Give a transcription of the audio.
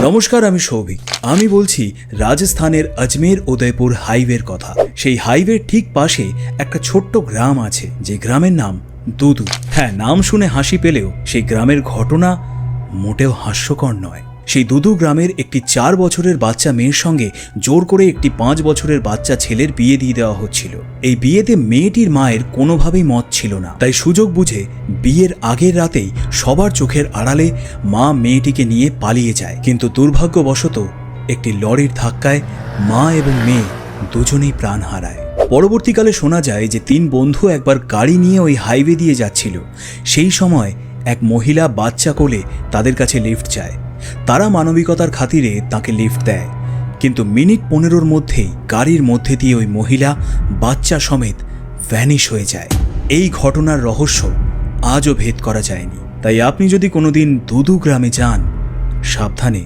নমস্কার, আমি সৌভিক। আমি বলছি রাজস্থানের আজমের উদয়পুর হাইওয়ের কথা। সেই হাইওয়ের ঠিক পাশে একটা ছোট্ট গ্রাম আছে, যে গ্রামের নাম দুদু। হ্যাঁ, নাম শুনে হাসি পেলেও সেই গ্রামের ঘটনা মোটেও হাস্যকর নয়। সেই দুদু গ্রামের একটি 4 বছরের বাচ্চা মেয়ের সঙ্গে জোর করে একটি 5 বছরের বাচ্চা ছেলের বিয়ে দিয়ে দেওয়া হচ্ছিল। এই বিয়েতে মেয়েটির মায়ের কোনোভাবেই মত ছিল না, তাই সুযোগ বুঝে বিয়ের আগের রাতেই সবার চোখের আড়ালে মা মেয়েটিকে নিয়ে পালিয়ে যায়। কিন্তু দুর্ভাগ্যবশত একটি লরির ধাক্কায় মা এবং মেয়ে দুজনেই প্রাণ হারায়। পরবর্তীকালে শোনা যায় যে 3 বন্ধু একবার গাড়ি নিয়ে ওই হাইওয়ে দিয়ে যাচ্ছিল। সেই সময় এক মহিলা বাচ্চা কোলে তাদের কাছে লিফট চায়। তারা মানবিকতার খাতিরে তাকে লিফট দেয়, কিন্তু মিনিট 15-র মধ্যেই গাড়ির মধ্যে দিয়ে ওই মহিলা বাচ্চা সমেত ভ্যানিশ হয়ে যায়। এই ঘটনার রহস্য আজও ভেদ করা যায়নি। তাই আপনি যদি কোনোদিন দুদু গ্রামে যান, সাবধানে